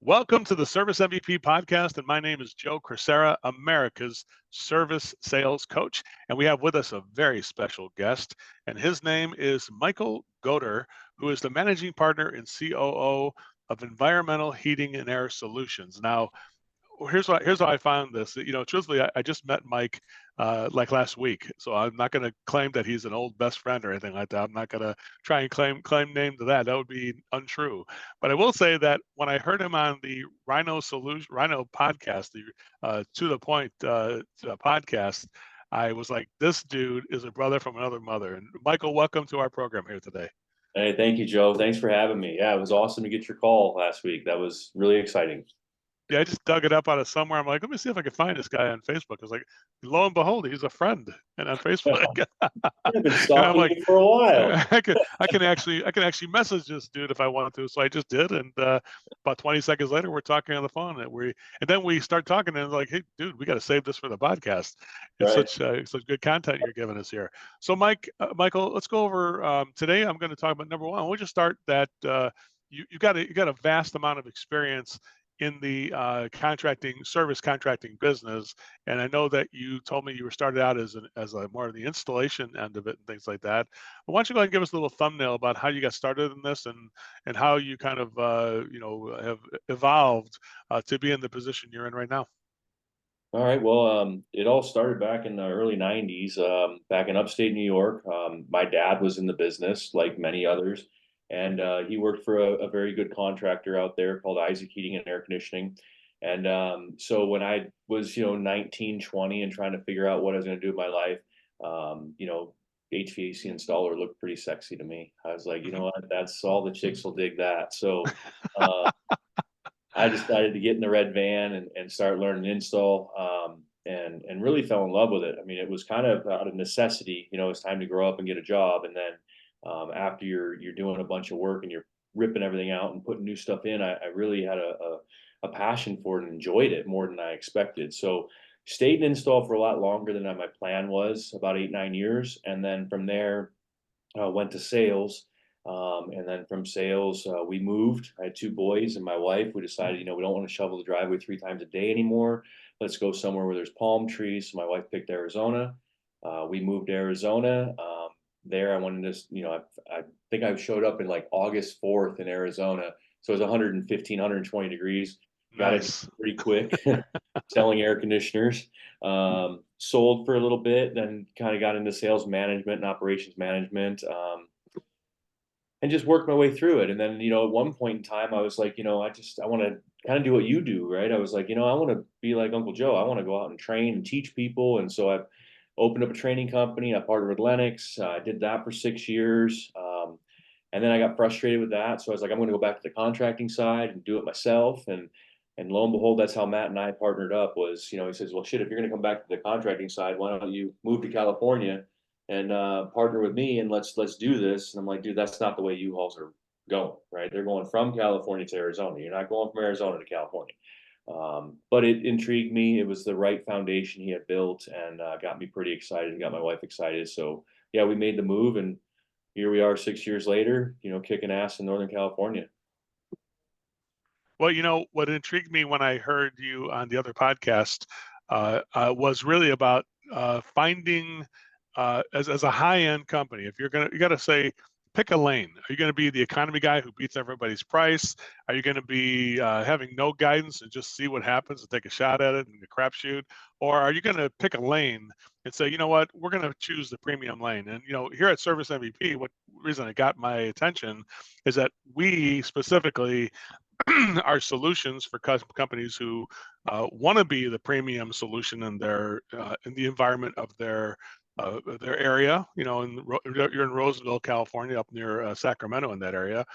Welcome to the Service MVP podcast, and my name is Joe Crisara, America's service sales coach. And we have with us a very special guest, and his name is Michael Goer, who is the managing partner and COO of Environmental Heating and Air Solutions. Now, here's how I found this. Truthfully, I just met Mike like last week, so I'm not going to claim that he's an old best friend or anything like that. I'm not going to try and claim name to that. That would be untrue. But I will say that when I heard him on the Rhino podcast, the To the Point podcast, I was like, this dude is a brother from another mother. And Michael, welcome to our program here today. Hey, thank you, Joe. Thanks for having me. Yeah, it was awesome to get your call last week. That was really exciting. Yeah, I just dug it up out of somewhere. I'm like, let me see if I can find this guy on Facebook. I was like, lo and behold, he's a friend and on Facebook. I've been And I'm stalking like, you for a while. I can actually message this dude if I wanted to. So I just did, and about 20 seconds later, we're talking on the phone, and then we start talking, and like, hey, dude, we got to save this for the podcast. It's Right. such good content you're giving us here. So, Michael, let's go over today. I'm going to talk about number one. We'll just start that you got a vast amount of experience in the service contracting business, and I know that you told me you were started out as a more of the installation end of it and things like that. Why don't you go ahead and give us a little thumbnail about how you got started in this and how you kind of have evolved to be in the position you're in right now. All right. Well, it all started back in the early 90s, back in upstate New York. My dad was in the business, like many others, and he worked for a very good contractor out there called Isaac Heating and Air Conditioning. And so when I was, 19, 20 and trying to figure out what I was going to do with my life, HVAC installer looked pretty sexy to me. I was like, you know what, that's all the chicks will dig that. So uh, I decided to get in the red van and start learning install, and really fell in love with it. I mean, it was kind of out of necessity. It's time to grow up and get a job, and then after you're doing a bunch of work and you're ripping everything out and putting new stuff in, I really had a passion for it and enjoyed it more than I expected. So stayed in install for a lot longer than my plan was, about 8, 9 years, and then from there went to sales. And then from sales, we moved. I had 2 boys and my wife. We decided, we don't want to shovel the driveway 3 times a day anymore. Let's go somewhere where there's palm trees. So my wife picked Arizona. We moved to Arizona. There, I wanted to, I think I showed up in like August 4th in Arizona. So it was 115, 120 degrees. Got it Nice. pretty quick, selling air conditioners. Sold for a little bit, then kind of got into sales management and operations management. And just worked my way through it. And then, at one point in time, I was like, I want to kind of do what you do, right? I was like, I want to be like Uncle Joe. I want to go out and train and teach people. And so I've opened up a training company. I partnered with Lennox. I did that for 6 years. And then I got frustrated with that. So I was like, I'm going to go back to the contracting side and do it myself. And lo and behold, that's how Matt and I partnered up. Was, he says, well, shit, if you're going to come back to the contracting side, why don't you move to California and partner with me, and let's do this. And I'm like, dude, that's not the way U-Hauls are going, right? They're going from California to Arizona. You're not going from Arizona to California. But it intrigued me. It was the right foundation he had built, and got me pretty excited and got my wife excited. So yeah, we made the move, and here we are 6 years later, kicking ass in Northern California. Well, what intrigued me when I heard you on the other podcast was really about finding as a high-end company. If you got to say, pick a lane. Are you going to be the economy guy who beats everybody's price? Are you going to be having no guidance and just see what happens and take a shot at it and the crapshoot? Or are you going to pick a lane and say, you know what, we're going to choose the premium lane? And here at Service MVP, what reason it got my attention is that we specifically are solutions for companies who want to be the premium solution in the environment of their area. You're in Roseville, California, up near Sacramento, in that area,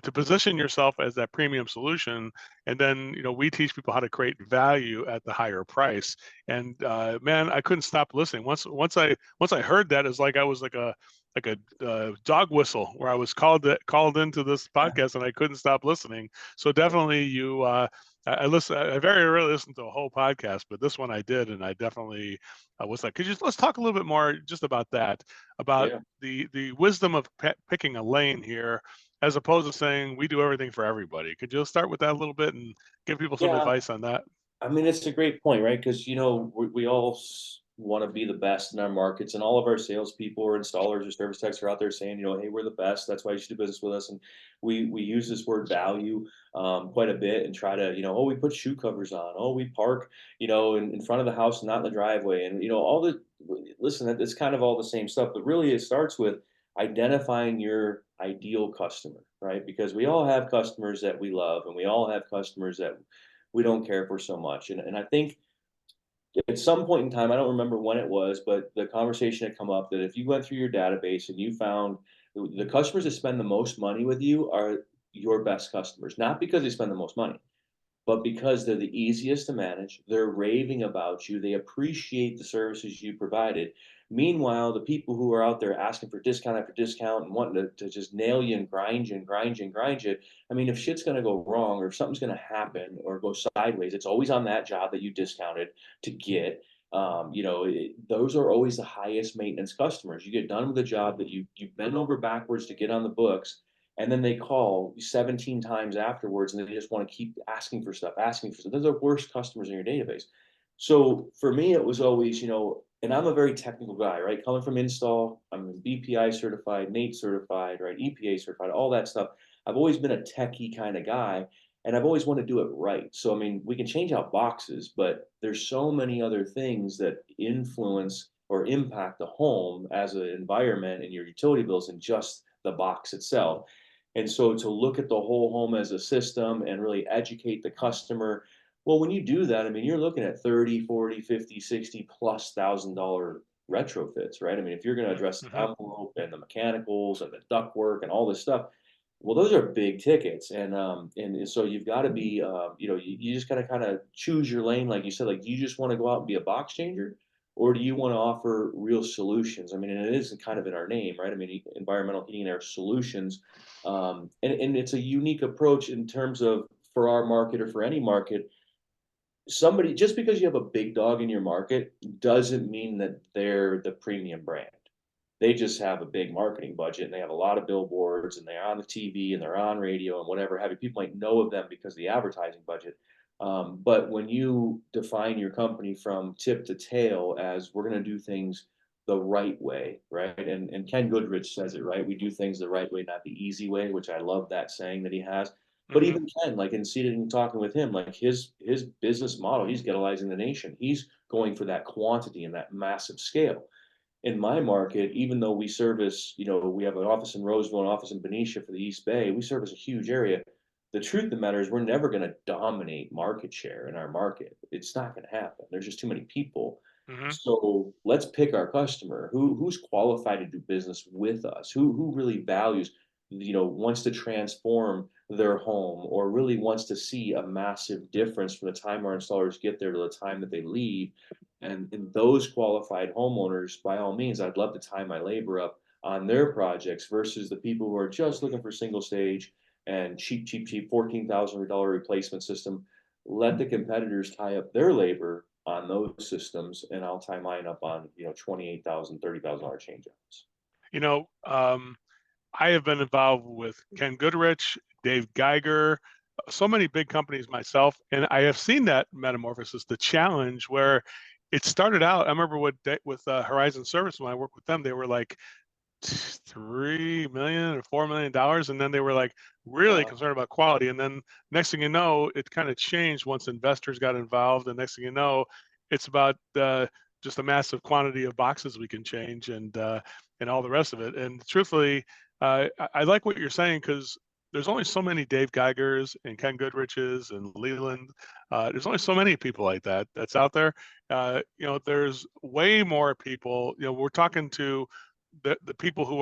to position yourself as that premium solution. And then we teach people how to create value at the higher price. And man, I couldn't stop listening. Once I heard that, it's like I was like a dog whistle, where I was called into this podcast and I couldn't stop listening. So definitely I very rarely listen to a whole podcast, but this one I did, and I definitely was like, let's talk a little bit more just about that, about Yeah. the wisdom of picking a lane here, as opposed to saying we do everything for everybody. Could you start with that a little bit and give people some Yeah, advice on that? I mean, it's a great point, right? Because we all want to be the best in our markets, and all of our salespeople or installers or service techs are out there saying, hey, we're the best. That's why you should do business with us. And we use this word value quite a bit, and try to, oh, we put shoe covers on. Oh, we park, in front of the house, not in the driveway, and all the listen. It's kind of all the same stuff, but really, it starts with identifying your ideal customer, right? Because we all have customers that we love, and we all have customers that we don't care for so much. And I think at some point in time, I don't remember when it was, but the conversation had come up that if you went through your database and you found the customers that spend the most money with you are your best customers, not because they spend the most money, but because they're the easiest to manage, they're raving about you, they appreciate the services you provided. Meanwhile, the people who are out there asking for discount after discount and wanting to just nail you and grind you and grind you and grind you. I mean, if shit's gonna go wrong or if something's gonna happen or go sideways, it's always on that job that you discounted to get. Those are always the highest maintenance customers. You get done with a job that you bent over backwards to get on the books, and then they call 17 times afterwards and they just want to keep asking for stuff, asking for stuff. Those are the worst customers in your database. So for me, it was always, and I'm a very technical guy, right? Coming from install, I'm BPI certified, NATE certified, right? EPA certified, all that stuff. I've always been a techie kind of guy, and I've always wanted to do it right. So, I mean, we can change out boxes, but there's so many other things that influence or impact the home as an environment and your utility bills than just the box itself. And so to look at the whole home as a system and really educate the customer, well, when you do that, I mean, you're looking at 30, 40, 50, 60 plus $1,000 retrofits, right? I mean, if you're going to address the Hmm. envelope and the mechanicals and the duct work and all this stuff, well, those are big tickets. And so you've got to be, you just gotta kind of choose your lane, like you said. Like, do you just want to go out and be a box changer, or do you want to offer real solutions? I mean, and it is kind of in our name, right? I mean, environmental heating and air solutions, and it's a unique approach in terms of, for our market or for any market, somebody, just because you have a big dog in your market doesn't mean that they're the premium brand. They just have a big marketing budget and they have a lot of billboards and they're on the TV and they're on radio and whatever have you. People might know of them because of the advertising budget. But when you define your company from tip to tail as, we're going to do things the right way, right? And Ken Goodrich says it right. We do things the right way, not the easy way, which I love that saying that he has. But Hmm. even Ken, like, in seated and talking with him, like, his business model, he's ghettoizing the nation. He's going for that quantity and that massive scale. In my market, even though we service, we have an office in Roseville, an office in Benicia for the East Bay, we service a huge area. The truth of the matter is, we're never going to dominate market share in our market. It's not going to happen. There's just too many people. Hmm. So let's pick our customer who's qualified to do business with us, who really values, wants to transform their home, or really wants to see a massive difference from the time our installers get there to the time that they leave. And those qualified homeowners, by all means, I'd love to tie my labor up on their projects versus the people who are just looking for single stage and cheap, cheap, cheap $14,000 replacement system. Let the competitors tie up their labor on those systems, and I'll tie mine up on, 28,000, $30,000 change outs. You know, I have been involved with Ken Goodrich, Dave Geiger, so many big companies myself, and I have seen that metamorphosis, the challenge where it started out. I remember with Horizon Service, when I worked with them, they were like 3 million or $4 million, and then they were like really Yeah. concerned about quality. And then next thing you know, it kind of changed once investors got involved. And next thing you know, it's about just a massive quantity of boxes we can change and all the rest of it. And truthfully, I like what you're saying, because there's only so many Dave Geigers and Ken Goodriches and Leland. There's only so many people like that's out there. There's way more people. We're talking to the people who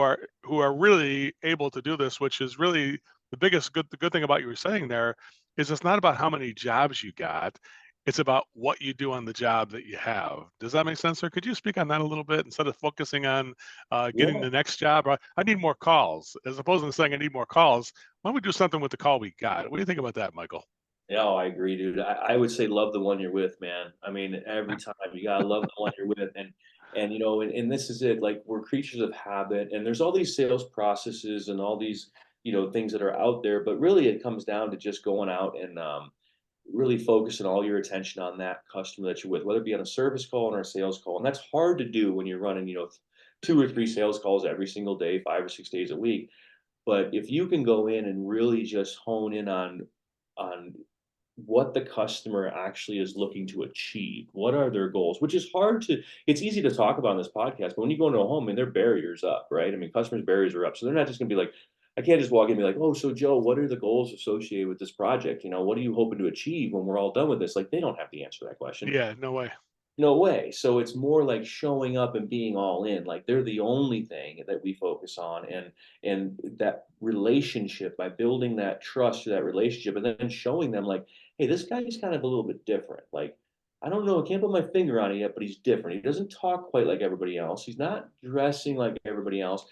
are really able to do this, which is really the good thing about you were saying there, is it's not about how many jobs you got. It's about what you do on the job that you have. Does that make sense, sir? Could you speak on that a little bit instead of focusing on getting Yeah. the next job? I need more calls, as opposed to saying I need more calls. Why don't we do something with the call we got? What do you think about that, Michael? Yeah, I agree, dude. I would say love the one you're with, man. I mean, every time you gotta love the one you're with, and this is it. Like, we're creatures of habit, and there's all these sales processes and all these, things that are out there. But really, it comes down to just going out and really focusing all your attention on that customer that you're with, whether it be on a service call or a sales call. And that's hard to do when you're running, 2 or 3 sales calls every single day, 5 or 6 days a week. But if you can go in and really just hone in on what the customer actually is looking to achieve, what are their goals, which is hard to, it's easy to talk about on this podcast, but when you go into a home, and their barriers up, right? I mean, customers' barriers are up. So they're not just going to be like, I can't just walk in and be like, oh, so Joe, what are the goals associated with this project? What are you hoping to achieve when we're all done with this? Like, they don't have the answer to that question. Yeah, no way. No way. So it's more like showing up and being all in. Like, they're the only thing that we focus on, and that relationship, by building that trust to that relationship, and then showing them like, hey, this guy is kind of a little bit different. Like, I don't know, I can't put my finger on it yet, but he's different. He doesn't talk quite like everybody else. He's not dressing like everybody else.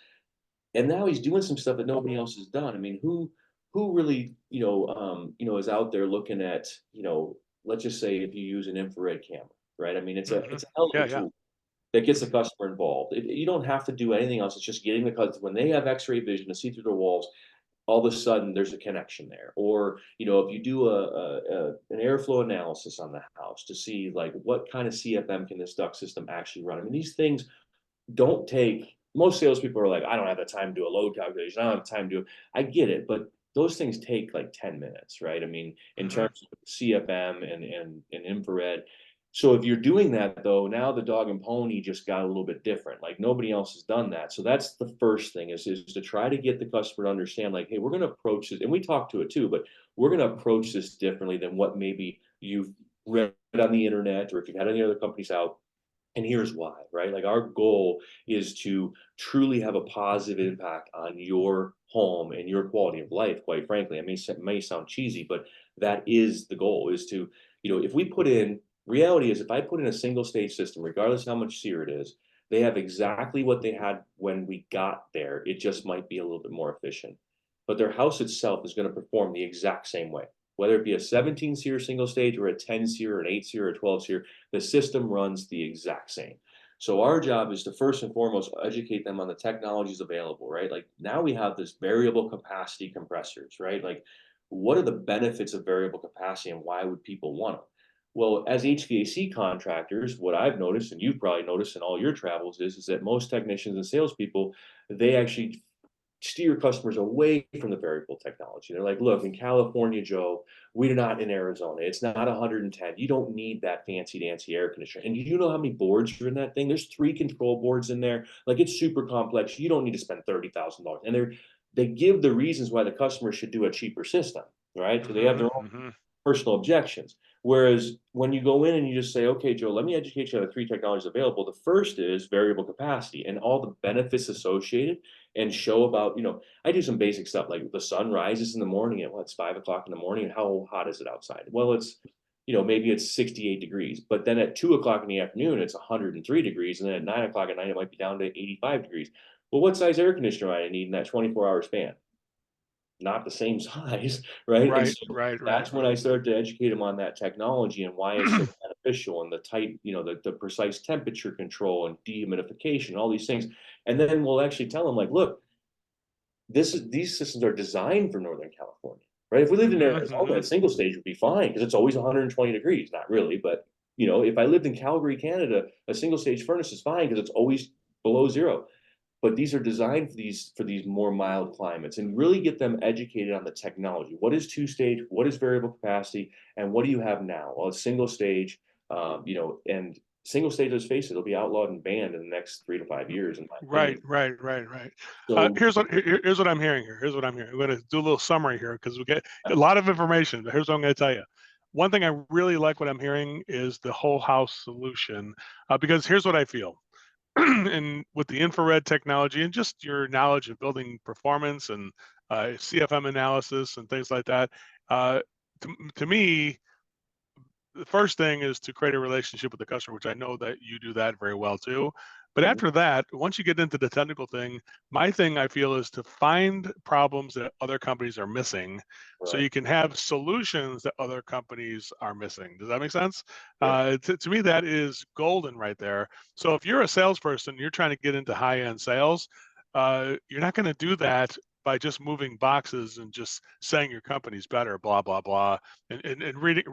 And now he's doing some stuff that nobody else has done. I mean, who really, is out there looking at, let's just say if you use an infrared camera, right? I mean, it's a Hmm. it's a hell of Yeah, a yeah. tool that gets the customer involved. You don't have to do anything else. It's just getting the customer, when they have X-ray vision to see through the walls, all of a sudden there's a connection there. Or, if you do an airflow analysis on the house to see like what kind of CFM can this duct system actually run. I mean, these things don't take, most salespeople are like, I don't have the time to do a load calculation. I don't have time to do it. I get it, but those things take like 10 minutes, right? I mean, in Hmm. terms of CFM and infrared. So if you're doing that though, now the dog and pony just got a little bit different. Like, nobody else has done that. So that's the first thing, is to try to get the customer to understand, like, hey, we're going to approach this, and we talk to it too, but we're going to approach this differently than what maybe you've read on the internet, or if you've had any other companies out. And here's why, right? Like, our goal is to truly have a positive impact on your home and your quality of life, quite frankly. I mean, it may sound cheesy, but that is the goal, is to, if we put in, reality is, if I put in a single stage system, regardless of how much SEER it is, they have exactly what they had when we got there. It just might be a little bit more efficient. But their house itself is going to perform the exact same way. Whether it be a 17 SEER single stage, or a 10 SEER, an 8 SEER, or 12 SEER, the system runs the exact same. So our job is to first and foremost educate them on the technologies available, right? Like, now we have this variable capacity compressors, right? Like, what are the benefits of variable capacity, and why would people want them? Well, as HVAC contractors, what I've noticed, and you've probably noticed in all your travels, is that most technicians and salespeople, they actually steer customers away from the variable technology. They're like, look, in California, Joe, we're not in Arizona. It's not 110. You don't need that fancy dancy air conditioner. And you know how many boards are in that thing? There's 3 control boards in there. Like, it's super complex. You don't need to spend $30,000. And they give the reasons why the customer should do a cheaper system, right? So they have Hmm. their own Hmm. personal objections. Whereas when you go in and you just say, okay, Joe, let me educate you on the 3 technologies available. The first is variable capacity and all the benefits associated, and show about, I do some basic stuff like the sun rises in the morning at it's 5 o'clock in the morning. And how hot is it outside? Well, it's, maybe it's 68 degrees, but then at 2 o'clock in the afternoon, it's 103 degrees. And then at 9 o'clock at night, it might be down to 85 degrees. Well, what size air conditioner do I need in that 24-hour span? Not the same size, right? And Right, so right, right, that's when I right. started to educate them on that technology and why it's so beneficial, and the tight, the precise temperature control and dehumidification, all these things. And then we'll actually tell them like, look, these systems are designed for Northern California, right? If we lived in Hmm. Arizona, Hmm. a single stage would be fine because it's always 120 degrees. Not really, but if I lived in Calgary, Canada, a single stage furnace is fine because it's always below zero. But these are designed for these more mild climates, and really get them educated on the technology. What is 2 stage? What is variable capacity? And what do you have now? Well, it's single stage, and single stage, let's face it, it'll be outlawed and banned in the next 3 to 5 years, in my Right, opinion. right, right, right. So Here's what I'm hearing here. Here's what I'm hearing. I'm going to do a little summary here because we get a lot of information. But here's what I'm going to tell you. One thing I really like what I'm hearing is the whole house solution, because here's what I feel. And with the infrared technology and just your knowledge of building performance and CFM analysis and things like that, uh, to me, the first thing is to create a relationship with the customer, which I know that you do that very well too. But mhm, after that, once you get into the technical thing, my thing I feel is to find problems that other companies are missing so right, you can have solutions that other companies are missing. Does that make sense? yeah, To me, that is golden right there. So if you're a salesperson, you're trying to get into high end sales, you're not going to do that by just moving boxes and just saying your company's better, blah blah blah, and reading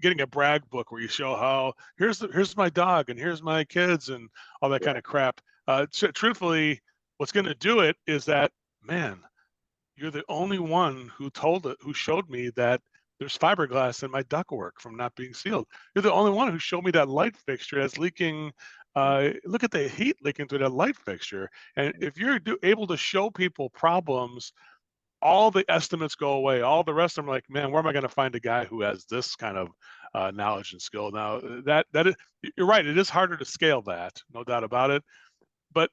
getting a brag book where you show how here's my dog and here's my kids and all that kind of crap. Truthfully, what's going to do it is that, man, you're the only one who showed me that there's fiberglass in my ductwork from not being sealed. You're the only one who showed me that light fixture that's leaking. Look at the heat leaking through that light fixture. And if you're able to show people problems, all the estimates go away. All the rest of them are like, man, where am I going to find a guy who has this kind of knowledge and skill? Now that is, you're right. It is harder to scale that, no doubt about it. But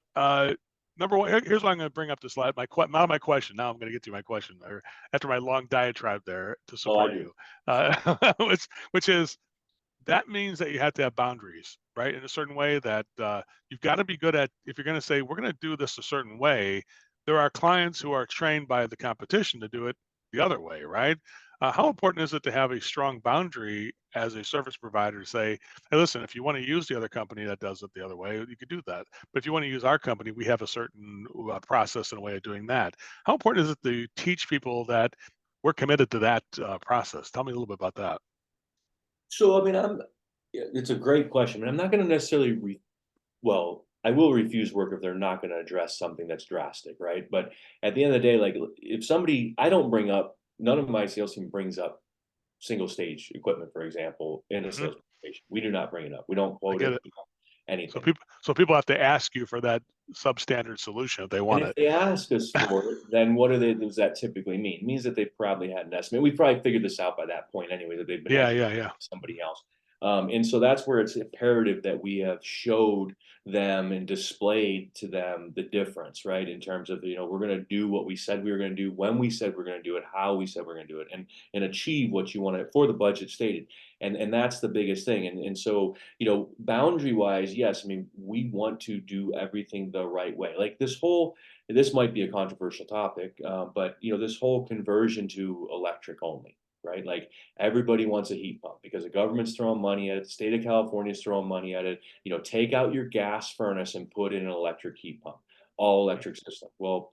number one, here's what I'm going to bring up this slide. Not my question. Now I'm going to get to my question there after my long diatribe there to support you, which is that means that you have to have boundaries, right? In a certain way that you've got to be good at. If you're going to say we're going to do this a certain way, there are clients who are trained by the competition to do it the other way, right? How important is it to have a strong boundary as a service provider to say, hey, listen, if you want to use the other company that does it the other way, you could do that. But if you want to use our company, we have a certain process and a way of doing that. How important is it to teach people that we're committed to that process? Tell me a little bit about that. So, I mean, it's a great question. I mean, I'm not going to necessarily, I will refuse work if they're not going to address something that's drastic, right? But at the end of the day, like if somebody, none of my sales team brings up single stage equipment, for example, in a sales presentation. We do not bring it up. We don't quote it. Anything. So people have to ask you for that substandard solution if they want and if it. they ask us for it, then what does that typically mean? It means that they probably had an estimate. We probably figured this out by that point anyway, that they've been Yeah. somebody else. And so that's where it's imperative that we have showed them and displayed to them the difference, right? In terms of, we're going to do what we said we were going to do, when we said we're going to do it, how we said we're going to do it, and achieve what you want to for the budget stated. And that's the biggest thing. And so, boundary wise, yes, I mean, we want to do everything the right way. Like this might be a controversial topic, but this whole conversion to electric only, right? Like everybody wants a heat pump because the government's throwing money at it. The state of California is throwing money at it. Take out your gas furnace and put in an electric heat pump, all electric system. Well,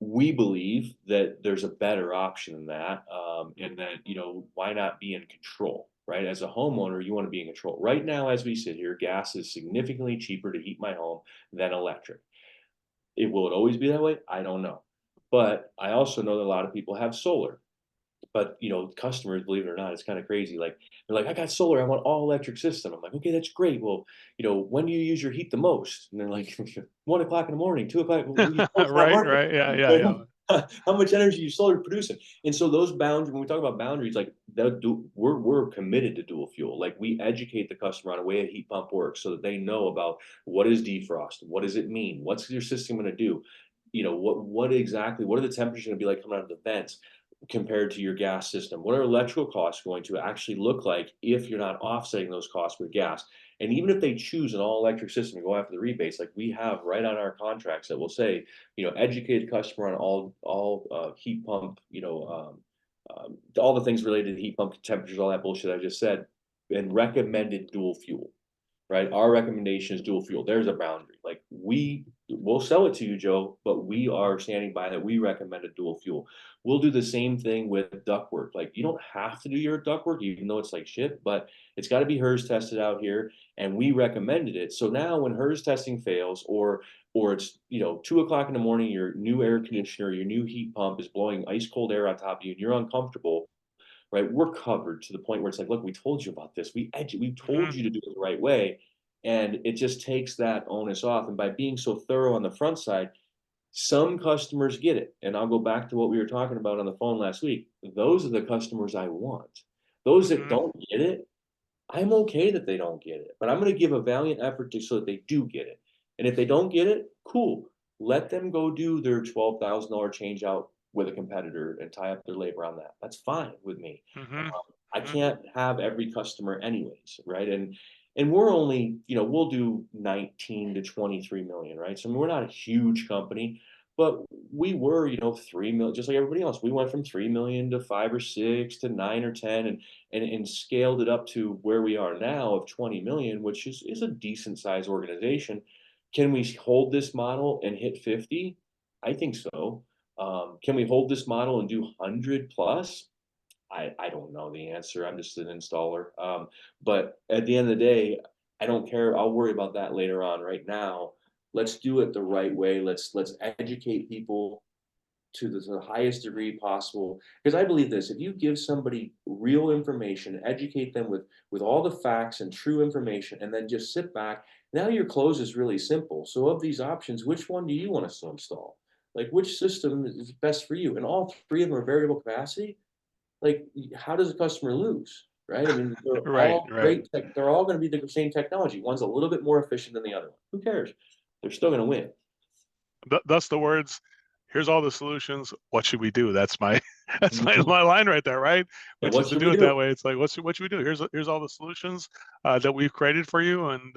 we believe that there's a better option than that, and that why not be in control, right? As a homeowner, you want to be in control. Right now, as we sit here, gas is significantly cheaper to heat my home than electric. Will it always be that way? I don't know, but I also know that a lot of people have solar. But customers, believe it or not, it's kind of crazy. Like they're like, I got solar, I want all electric system. I'm like, okay, that's great. Well, when do you use your heat the most? And they're like, 1 o'clock in the morning, 2 o'clock. Right. Yeah. How much energy you solar producing? And so those boundaries, when we talk about boundaries, like we're committed to dual fuel. Like we educate the customer on a way a heat pump works so that they know about what is defrost, what does it mean, what's your system going to do, what are the temperatures going to be like coming out of the vents compared to your gas system? What are electrical costs going to actually look like if you're not offsetting those costs with gas? And even if they choose an all electric system to go after the rebates, like we have right on our contracts that will say, educate the customer on all heat pump, all the things related to heat pump temperatures, all that bullshit I just said, and recommended dual fuel. Right? Our recommendation is dual fuel. There's a boundary. Like we'll sell it to you, Joe, but we are standing by that. We recommend a dual fuel. We'll do the same thing with ductwork. Like you don't have to do your ductwork, even though it's like shit, but it's got to be HERS tested out here, and we recommended it. So now when HERS testing fails, or it's 2 o'clock in the morning, your new air conditioner, your new heat pump is blowing ice cold air on top of you, and you're uncomfortable. Right, we're covered to the point where it's like, look, we told you about this. We told you to do it the right way, and it just takes that onus off. And by being so thorough on the front side, some customers get it. And I'll go back to what we were talking about on the phone last week. Those are the customers I want. Those that don't get it, I'm okay that they don't get it, but I'm going to give a valiant effort so that they do get it. And if they don't get it, cool. Let them go do their $12,000 change out with a competitor and tie up their labor on that. That's fine with me. I can't have every customer anyways, right? And we're only, we'll do 19 to 23 million, right? So I mean, we're not a huge company, but we were, 3 million, just like everybody else. We went from 3 million to 5 or 6 to 9 or 10, and scaled it up to where we are now of 20 million, which is a decent sized organization. Can we hold this model and hit 50? I think so. Can we hold this model and do 100 plus? I don't know the answer. I'm just an installer. But at the end of the day, I don't care. I'll worry about that later on. Right now, let's do it the right way. Let's educate people to the highest degree possible. Because I believe this: if you give somebody real information, educate them with all the facts and true information, and then just sit back, now your close is really simple. So of these options, which one do you want us to install? Like which system is best for you? And all three of them are variable capacity. Like, how does a customer lose, right? I mean, they're Right, all right. great tech, they're all gonna be the same technology. One's a little bit more efficient than the other one. Who cares? They're still gonna win. Thus the words, here's all the solutions. What should we do? That's my that's my, Mhm. my line right there, right? And Which is what to should do we it do? that way. It's like, what should we do? Here's all the solutions that we've created for you, and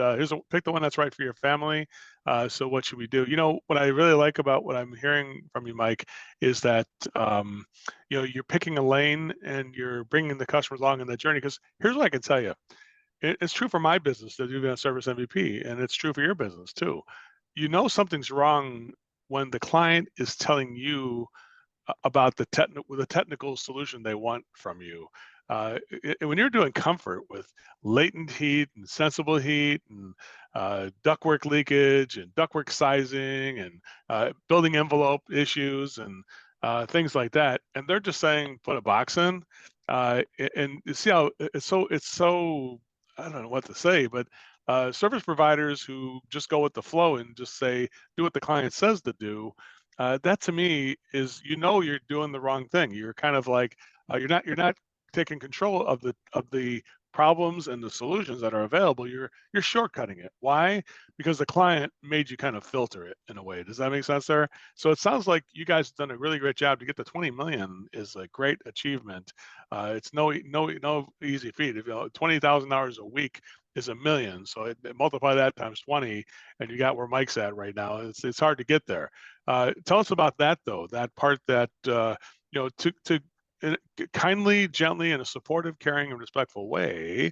pick the one that's right for your family. So what should we do? What I really like about what I'm hearing from you, Mike, is that you're picking a lane and you're bringing the customers along in that journey. Because here's what I can tell you. It's true for my business that you've been a service MVP, and it's true for your business too. Something's wrong when the client is telling you about the technical solution they want from you. When you're doing comfort with latent heat and sensible heat and ductwork leakage and ductwork sizing and building envelope issues and things like that, and they're just saying put a box in, and you see how it's so I don't know what to say, but service providers who just go with the flow and just say do what the client says to do, that to me is you're doing the wrong thing. You're kind of like you're not taking control of the problems and the solutions that are available. You're shortcutting it. Why? Because the client made you kind of filter it in a way. Does that make sense there? So it sounds like you guys have done a really great job. To get to 20 million is a great achievement. It's no easy feat. If $20,000 a week is a million, so multiply that times 20, and you got where Mike's at right now. It's hard to get there. Tell us about that, though. That part that to kindly, gently, in a supportive, caring, and respectful way,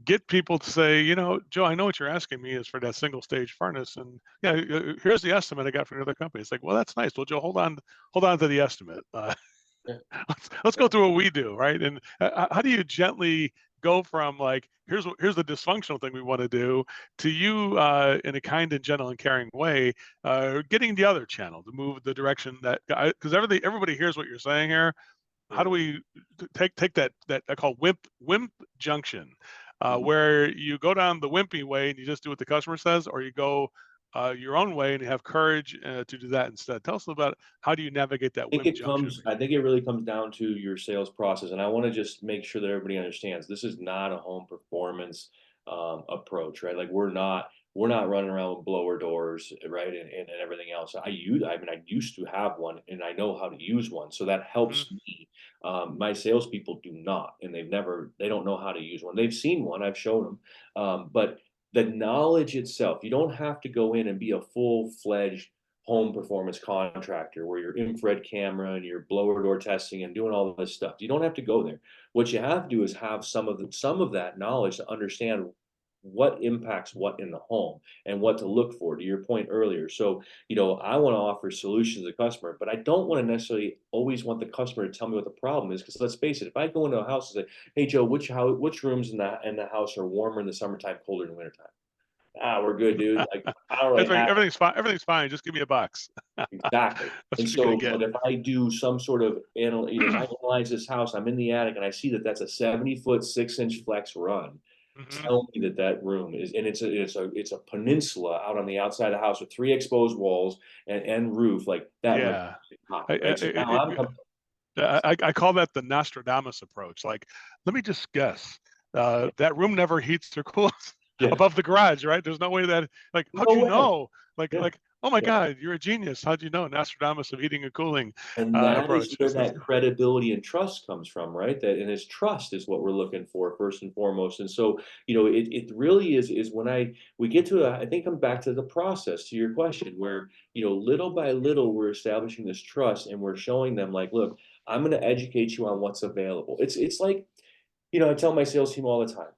get people to say, Joe, I know what you're asking me is for that single stage furnace, and yeah, here's the estimate I got from another company. It's like, well, that's nice. Well, Joe, hold on to the estimate. Yeah. Let's go through what we do, right? And how do you gently go from like here's the dysfunctional thing we want to do to you in a kind and gentle and caring way, getting the other channel to move the direction that because everybody hears what you're saying here. How do Mhm. we take that I call wimp junction, Mhm. where you go down the wimpy way and you just do what the customer says, or you go your own way and you have courage to do that instead. Tell us about how do you navigate that wimp junction? I think it really comes down to your sales process, and I wanna just make sure that everybody understands, this is not a home performance, approach, right? Like, we're not running around with blower doors, right, and everything else. I mean, I used to have one, and I know how to use one, so that Hmm. helps me. My salespeople do not, and they don't know how to use one. They've seen one, I've shown them, but the knowledge itself, you don't have to go in and be a full-fledged home performance contractor where you're infrared camera and you're blower door testing and doing all this stuff. You don't have to go there. What you have to do is have some of that knowledge to understand what impacts what in the home and what to look for, to your point earlier. So, I want to offer solutions to the customer, but I don't want to necessarily always want the customer to tell me what the problem is. Because let's face it, if I go into a house and say, "Hey Joe, which rooms in the house are warmer in the summertime, colder in the wintertime?" Ah, we're good, dude. Like, I don't really have. Everything's fine. Everything's fine. Just give me a box. Exactly. That's And what you're gonna so, get. but if I do some sort of if I analyze this house, I'm in the attic and I see that that's a 70-foot, 6-inch flex run, Hmm. tell me that that room is, and it's a peninsula out on the outside of the house with 3 exposed walls and roof, like, that room Yeah. is hot, I, right? So now I call that the Nostradamus approach. Like, let me just guess. That room never heats or cools yeah, above the garage, right? There's no way that, like, how'd no you way. know? Yeah, Oh my yeah. God, you're a genius. How'd you know? Nostradamus of heating and cooling And that is approach. where that credibility and trust comes from, right? That, and it's trust is what we're looking for first and foremost. And so, it really is when we get to I think come back to the process to your question, where, little by little we're establishing this trust and we're showing them like, look, I'm going to educate you on what's available. It's like, I tell my sales team all the time,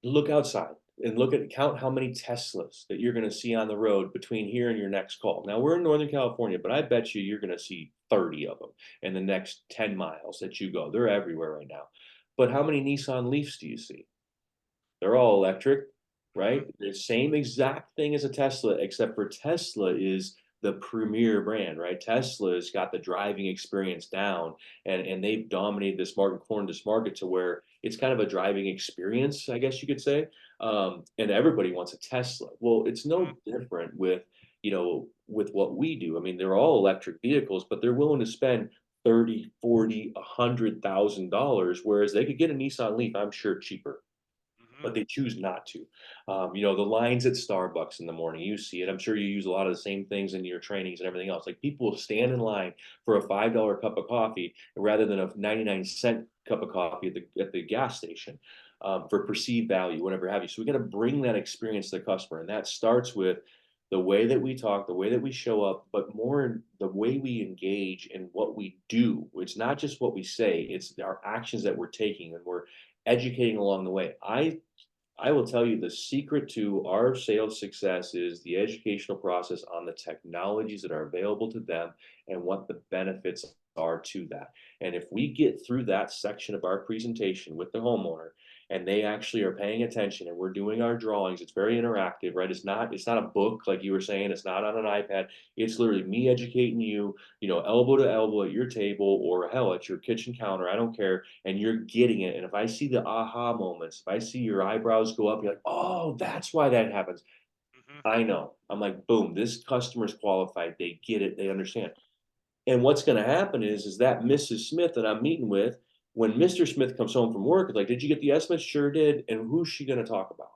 look outside. and count how many Teslas that you're going to see on the road between here and your next call. Now we're in Northern California, but I bet you're going to see 30 of them in the next 10 miles that you go. They're everywhere right now. But how many Nissan Leafs do you see? They're all electric, right? The same exact thing as a Tesla, except for Tesla is the premier brand, right? Tesla's got the driving experience down, and they've dominated this market, cornered this market to where it's kind of a driving experience, I guess you could say. And everybody wants a Tesla. Well, it's no different with, with what we do. I mean, they're all electric vehicles, but they're willing to spend 30, 40, $100,000, whereas they could get a Nissan Leaf, I'm sure, cheaper, but they choose not to. The lines at Starbucks in the morning, you see it. I'm sure you use a lot of the same things in your trainings and everything else. Like, people will stand in line for a $5 cup of coffee rather than a 99-cent cup of coffee at the gas station, for perceived value, whatever have you. So we got to bring that experience to the customer, and that starts with the way that we talk, the way that we show up, but more the way we engage and what we do. It's not just what we say; it's our actions that we're taking, and we're educating along the way. I will tell you, the secret to our sales success is the educational process on the technologies that are available to them and what the benefits are to that. And if we get through that section of our presentation with the homeowner, and they actually are paying attention, and we're doing our drawings, it's very interactive, right? It's not a book like you were saying, it's not on an iPad. It's literally me educating you, elbow to elbow at your table, or hell, at your kitchen counter, I don't care, and you're getting it. And if I see the aha moments, if I see your eyebrows go up, you're like, oh, that's why that happens. I know. I'm like, boom, this customer's qualified. They get it. They understand. And what's going to happen is that Mrs. Smith that I'm meeting with, when Mr. Smith comes home from work, like, did you get the estimate? Sure did. And who's she going to talk about?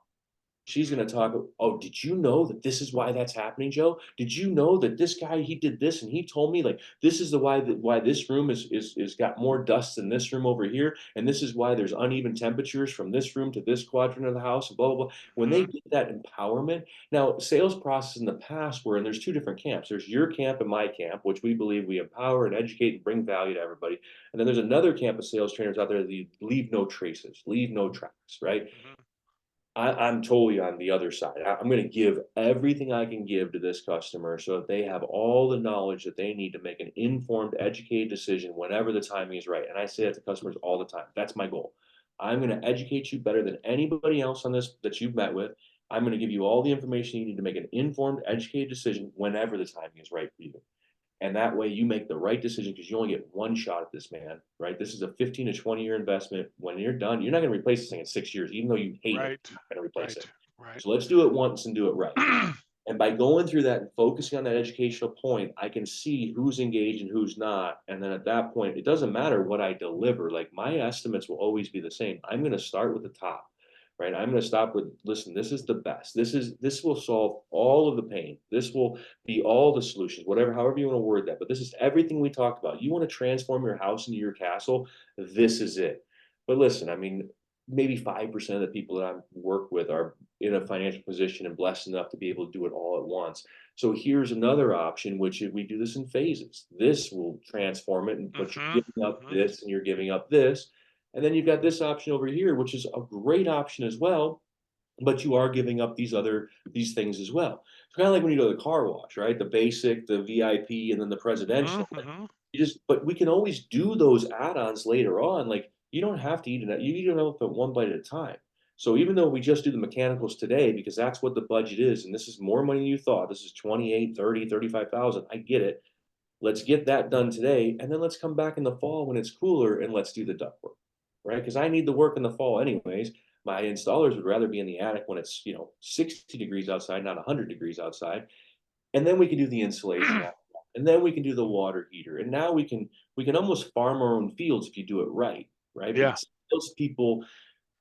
She's going to talk, oh, did you know that this is why that's happening, Joe? Did you know that this guy, he did this, and he told me, like, this is the why this room is got more dust than this room over here, and this is why there's uneven temperatures from this room to this quadrant of the house, blah blah blah. When they get that empowerment, now, sales process in the past were, and there's two different camps. There's your camp and my camp, which we believe we empower and educate and bring value to everybody, and then there's another camp of sales trainers out there that leave no traces, leave no tracks, right? I'm totally on the other side. I'm going to give everything I can give to this customer so that they have all the knowledge that they need to make an informed, educated decision whenever the timing is right. And I say that to customers all the time. That's my goal. I'm going to educate you better than anybody else on this that you've met with. I'm going to give you all the information you need to make an informed, educated decision whenever the timing is right for you. And that way you make the right decision, because you only get one shot at this, man, right? This is a 15 to 20-year investment. When you're done, you're not going to replace this thing in 6 years, even though you hate it. You're not going to replace it. So let's do it once and do it right. And by going through that and focusing on that educational point, I can see who's engaged and who's not. And then at that point, it doesn't matter what I deliver. Like, my estimates will always be the same. I'm going to start with the top, right? I'm going to stop with, listen, this is the best. This will solve all of the pain. This will be all the solutions, however you want to word that. But this is everything we talked about. You want to transform your house into your castle. This is it. But listen, I mean, maybe 5% of the people that I work with are in a financial position and blessed enough to be able to do it all at once. So here's another option, which, if we do this in phases, this will transform it, but you're giving up this and you're giving up this. And then you've got this option over here, which is a great option as well, but you are giving up these things as well. It's kind of like when you go to the car wash, right? The basic, the VIP, and then the presidential. But we can always do those add-ons later on. Like, you don't have to eat it. You eat an elephant one bite at a time. So even though we just do the mechanicals today, because that's what the budget is, and this is more money than you thought, this is 28, 30, 35,000. I get it. Let's get that done today, and then let's come back in the fall when it's cooler, and let's do the ductwork, right? Because I need the work in the fall anyways. My installers would rather be in the attic when it's 60 degrees outside, not 100 degrees outside. And then we can do the insulation, and then we can do the water heater, and now we can almost farm our own fields if you do it right, right? Yeah. But salespeople,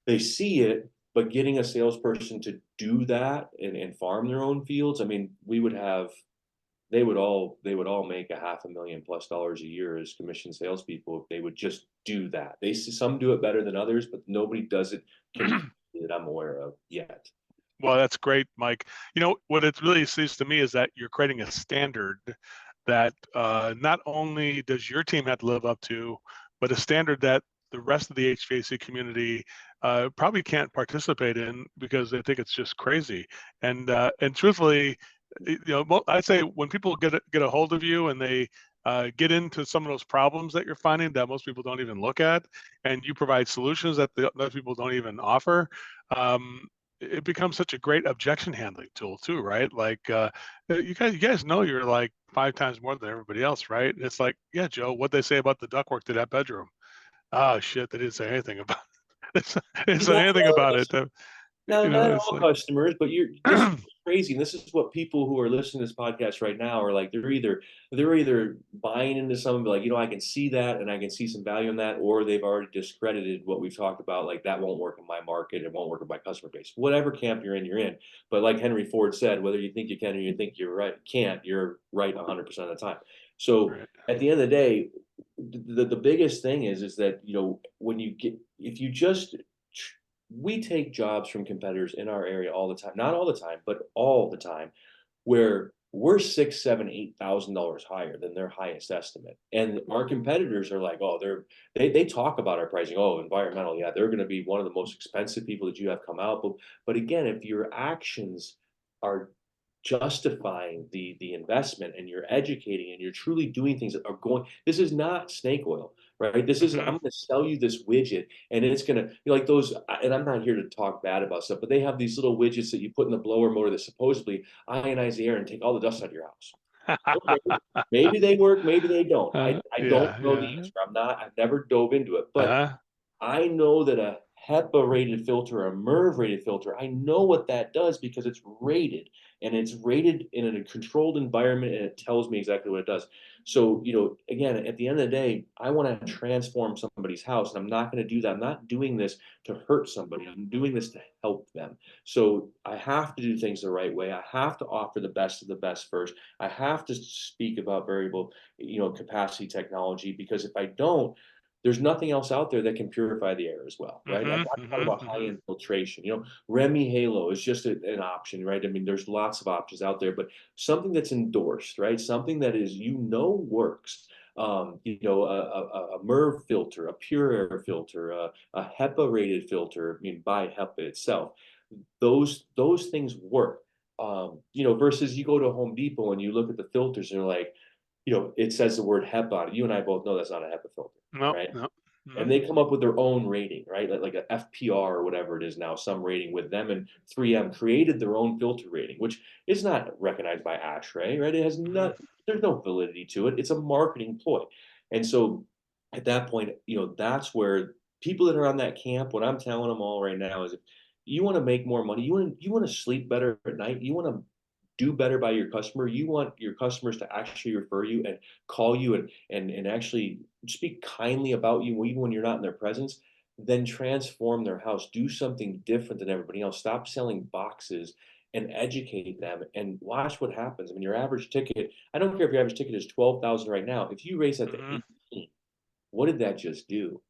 they see it, but getting a salesperson to do that and farm their own fields, I mean, they would all make $500,000+ a year as commission salespeople if they would just do that. Some do it better than others, but nobody does it that I'm aware of yet. Well, that's great, Mike. What it really seems to me is that you're creating a standard that not only does your team have to live up to, but a standard that the rest of the HVAC community probably can't participate in because they think it's just crazy. And truthfully, I'd say when people get a hold of you and they get into some of those problems that you're finding that most people don't even look at, and you provide solutions that the other people don't even offer, it becomes such a great objection handling tool too, right? Like you guys know you're like 5 times more than everybody else, right? It's like, yeah, Joe, what'd they say about the ductwork to that bedroom? Oh shit, they didn't say anything about it. They didn't say anything about it. Now, not It's all like customers, but this is crazy. And this is what people who are listening to this podcast right now are like. They're either buying into something like, I can see that and I can see some value in that, or they've already discredited what we've talked about. Like, that won't work in my market. It won't work in my customer base. Whatever camp you're in, you're in. But like Henry Ford said, whether you think you can or you think you're right, can't, you're right 100% of the time. So right. at the end of the day, the biggest thing is that, when you get, if you just we take jobs from competitors in our area all the time, not all the time, but all the time, where we're $6, $7, $8,000 higher than their highest estimate. And our competitors are like, oh, they talk about our pricing. Oh, environmental, yeah, they're going to be one of the most expensive people that you have come out. But again, if your actions are justifying the investment, and you're educating and you're truly doing things that are going, this is not snake oil, right? This isn't, I'm going to sell you this widget and it's going to be like those, and I'm not here to talk bad about stuff, but they have these little widgets that you put in the blower motor that supposedly ionize the air and take all the dust out of your house. Okay, maybe they work, maybe they don't. I don't know the Yeah. answer. I've never dove into it, but I know that a HEPA rated filter, a MERV rated filter, I know what that does because it's rated, and it's rated in a controlled environment, and it tells me exactly what it does. So, again, at the end of the day, I want to transform somebody's house, and I'm not going to do that. I'm not doing this to hurt somebody. I'm doing this to help them. So I have to do things the right way. I have to offer the best of the best first. I have to speak about variable, capacity technology, because if I don't, there's nothing else out there that can purify the air as well, right? I'm not talking about high-end filtration. Remy Halo is just an option, right? I mean, there's lots of options out there, but something that's endorsed, right? Something that is, works. A MERV filter, a pure air filter, a HEPA rated filter, I mean, by HEPA itself. Those things work. Versus you go to Home Depot and you look at the filters and you're like, it says the word HEPA on it. You and I both know that's not a HEPA filter, No, right? no. And they come up with their own rating, right? Like a FPR or whatever it is now, some rating with them, and 3M created their own filter rating, which is not recognized by ASHRAE, right? It has there's no validity to it. It's a marketing ploy. And so at that point, that's where people that are on that camp, what I'm telling them all right now is, if you want to make more money, you want to sleep better at night, you want to do better by your customer, you want your customers to actually refer you and call you and actually speak kindly about you even when you're not in their presence, then transform their house. Do something different than everybody else. Stop selling boxes and educate them, and watch what happens. I mean, your average ticket, I don't care if your average ticket is 12,000 right now. If you raise that to 18, what did that just do?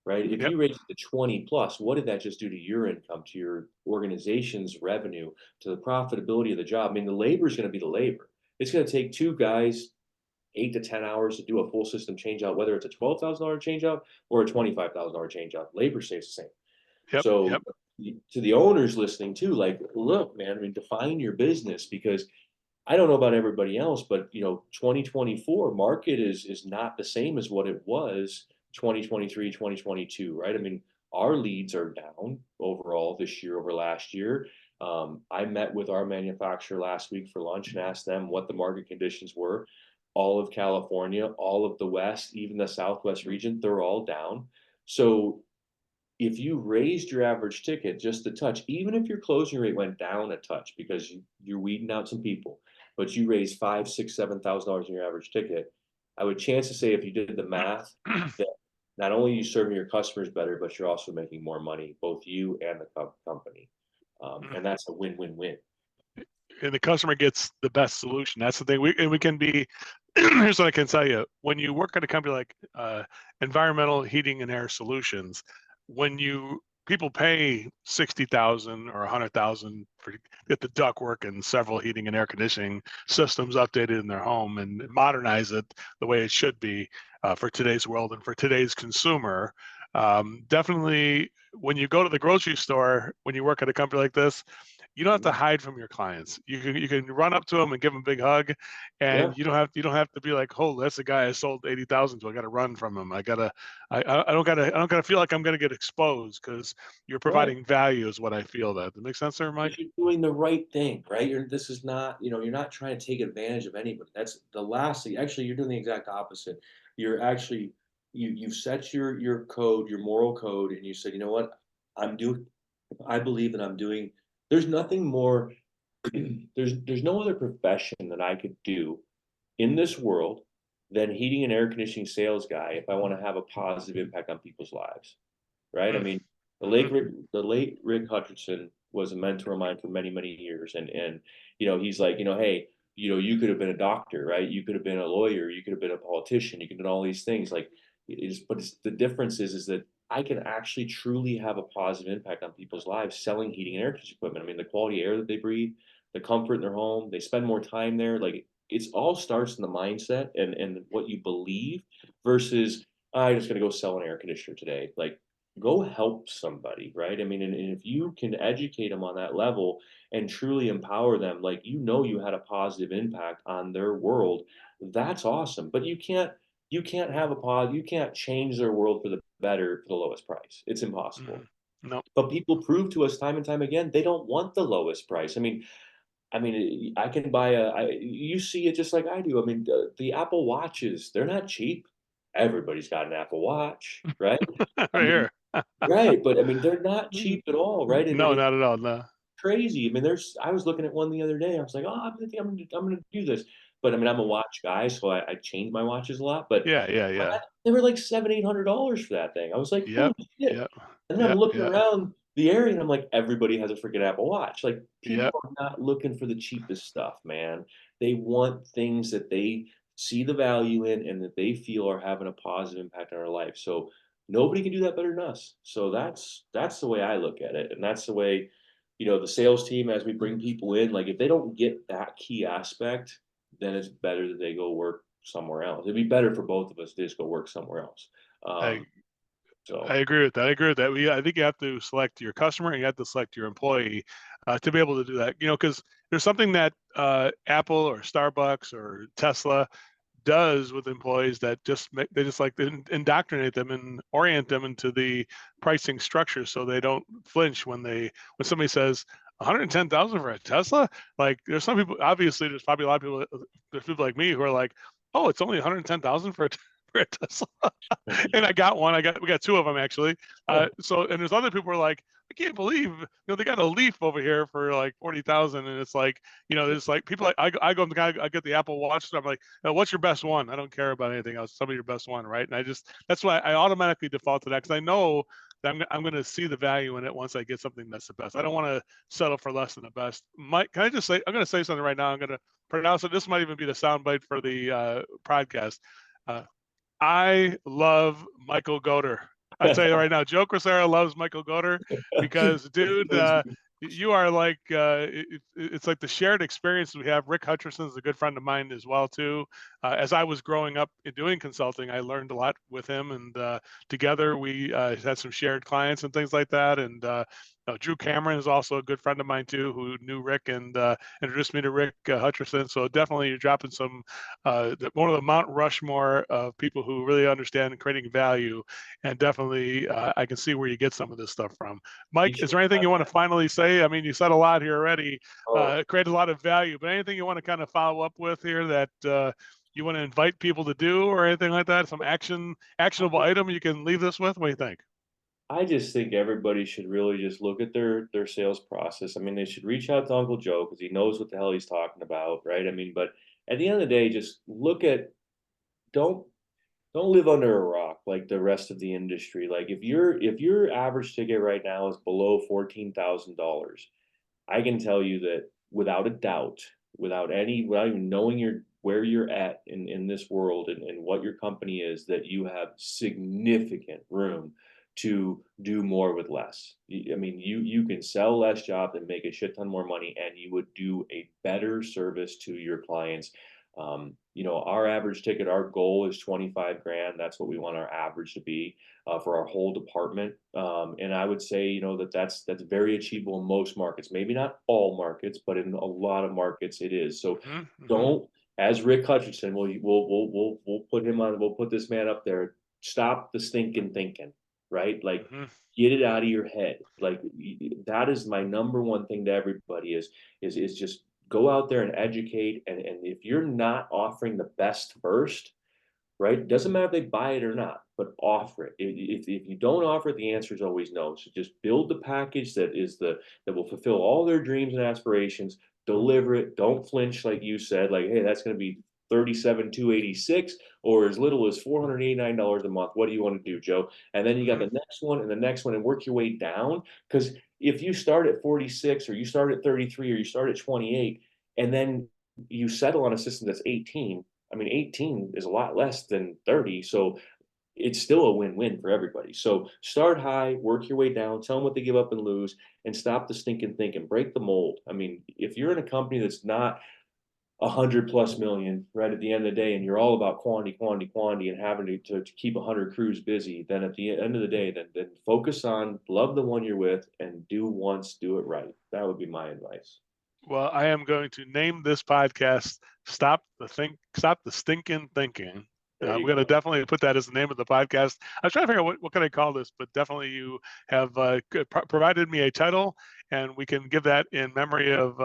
Right? If Yep. you raise it to 20 plus, what did that just do to your income, to your organization's revenue, to the profitability of the job? I mean, the labor is going to be the labor. It's going to take two guys 8 to 10 hours to do a full system change out, whether it's a $12,000 change out or a $25,000 change out. Labor stays the same. Yep. So Yep. to the owners listening too, like, look, man, I mean, define your business, because I don't know about everybody else, but 2024 market is not the same as what it was 2023, 2022, right? I mean, our leads are down overall this year over last year. I met with our manufacturer last week for lunch and asked them what the market conditions were. All of California, all of the West, even the Southwest region, they're all down. So if you raised your average ticket just a touch, even if your closing rate went down a touch because you're weeding out some people, but you raised $5, $6, $7,000 in your average ticket, I would chance to say, if you did the math, that not only are you serving your customers better, but you're also making more money, both you and the company. And that's a win-win-win. And the customer gets the best solution. That's the thing. We can be. Here's what I can tell you: when you work at a company like Environmental Heating and Air Solutions, when people pay $60,000 or $100,000 for get the ductwork and several heating and air conditioning systems updated in their home and modernize it the way it should be for today's world and for today's consumer. Definitely, when you go to the grocery store, when you work at a company like this, you don't have to hide from your clients. You can run up to them and give them a big hug, Yeah. and you don't have to be like, oh, that's the guy I sold 80,000 to. I got to run from him. I don't gotta feel like I'm gonna get exposed because you're Right. providing value is what I feel. That makes sense there, Mike? Because you're doing the right thing, right? This is not, you're not trying to take advantage of anybody. That's the last thing. Actually, you're doing the exact opposite. You're actually, you've set your code, your moral code, and you said, you know what, I'm doing, I believe that I'm doing, there's nothing more, there's no other profession that I could do in this world than heating and air conditioning sales guy if I want to have a positive impact on people's lives, right? I mean, Mm-hmm. the late Rick Hutcherson was a mentor of mine for many, many years. And, he's like, hey, you could have been a doctor, right? You could have been a lawyer. You could have been a politician. You could have done all these things. Like, the difference is that I can actually truly have a positive impact on people's lives selling heating and air conditioning equipment. I mean, the quality of air that they breathe, the comfort in their home, they spend more time there. Like, it's all starts in the mindset and what you believe versus I'm just going to go sell an air conditioner today. Like, go help somebody, right? I mean, and if you can educate them on that level and truly empower them, like, you had a positive impact on their world, that's awesome. But you can't have you can't change their world for the better for the lowest price. It's impossible. No. But people prove to us time and time again they don't want the lowest price. I mean, I can buy you see it just like I do. I mean, the Apple Watches, they're not cheap. Everybody's got an Apple Watch, right? I Right mean, here. right, but I mean, they're not cheap at all, right? And No, it's not at all. No. crazy. I mean, I was looking at one the other day. I was like, oh, I'm gonna do this. But I mean, I'm a watch guy, so I change my watches a lot. But Yeah, yeah, yeah. they were like $700-800 for that thing. I was like, holy Yep, shit. yep, And then I'm yep, looking yep, around the area and I'm like, everybody has a freaking Apple Watch. Like, yep. people are not looking for the cheapest stuff, man. They want things that they see the value in and that they feel are having a positive impact on our life. So nobody can do that better than us. So that's the way I look at it. And that's the way, the sales team, as we bring people in, like, if they don't get that key aspect, then it's better that they go work somewhere else. It'd be better for both of us to just go work somewhere else. I Um, I so agree with that. I agree with that. I think you have to select your customer and you have to select your employee to be able to do that. Because there's something that Apple or Starbucks or Tesla does with employees that they just like to indoctrinate them and orient them into the pricing structure so they don't flinch when somebody says 110,000 for a Tesla. Like, there's some people, obviously there's probably a lot of people, there's people like me who are like, oh, it's only 110,000 for for a Tesla. And I got one. We got two of them actually. oh, And there's other people who are like, I can't believe they got a Leaf over here for like 40,000, and it's like, there's like people like I go to the guy, I get the Apple Watch, so I'm like, what's your best one? I don't care about anything else. Tell me your best one, right? And that's why I automatically default to that because I know that I'm going to see the value in it once I get something that's the best. I don't want to settle for less than the best. Mike, can I just say, I'm going to say something right now. I'm going to pronounce it. This might even be the soundbite for the podcast. Uh, I love Michael Goer. I tell you right now, Joe Crisara loves Michael Goer because, dude, you are like it's like the shared experience we have. Rick Hutcherson is a good friend of mine as well too. As I was growing up in doing consulting, I learned a lot with him, and together we had some shared clients and things like that. And Drew Cameron is also a good friend of mine too, who knew Rick and introduced me to Rick Hutcherson. So definitely, you're dropping some one of the Mount Rushmore of people who really understand creating value, and definitely I can see where you get some of this stuff from. you Mike, is should there anything have you want to finally say? I mean, you said a lot here already, oh, created a lot of value, but anything you want to kind of follow up with here that you want to invite people to do or anything like that? Some actionable item you can leave this with? What do you think? I just think everybody should really just look at their sales process. I mean, they should reach out to Uncle Joe because he knows what the hell he's talking about, right? I mean, but at the end of the day, just don't don't live under a rock like the rest of the industry. Like, if your average ticket right now is below $14,000, I can tell you that without a doubt, without even knowing where you're at in this world and what your company is, that you have significant room to do more with less. I mean, you can sell less jobs and make a shit ton more money, and you would do a better service to your clients. You know, our average ticket, our goal is 25 grand. That's what we want our average to be for our whole department. And I would say, you know, that's very achievable in most markets. Maybe not all markets, but in a lot of markets it is. So Mm-hmm. don't, as Rick Hutchinson, we'll put him on. We'll put this man up there. Stop the stinking thinking, right? Like, Mm-hmm. get it out of your head. Like, that is my number one thing to everybody is just go out there and educate. And if you're not offering the best first, right? It doesn't matter if they buy it or not, but offer it. If you don't offer it, the answer is always no. So just build the package that will fulfill all their dreams and aspirations. Deliver it. Don't flinch, like you said. Like, hey, that's going to be 37,286 or as little as $489 a month. What do you want to do, Joe? And then you got Mm-hmm. the next one and the next one, and work your way down. Because if you start at 46 or you start at 33 or you start at 28 and then you settle on a system that's 18, I mean, 18 is a lot less than 30. So it's still a win-win for everybody. So start high, work your way down, tell them what they give up and lose, and stop the stinking thinking, break the mold. I mean, if you're in a company that's not 100+ million, right, at the end of the day, and you're all about quantity, and having to keep 100 crews busy, then at the end of the day, then focus on love the one you're with and do once, do it right. That would be my advice. Well, I am going to name this podcast Stop the Stinking Thinking. There I'm you going to go. definitely put that as the name of the podcast. I was trying to figure out what can I call this, but definitely you have provided me a title, and we can give that in memory of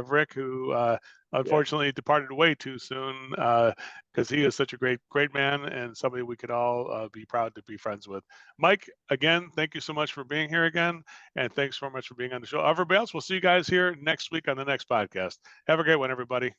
Rick, who Yeah. unfortunately departed way too soon, because he is such a great man and somebody we could all be proud to be friends with. Mike, again, thank you so much for being here again. And thanks so much for being on the show. Everybody else, we'll see you guys here next week on the next podcast. Have a great one, everybody.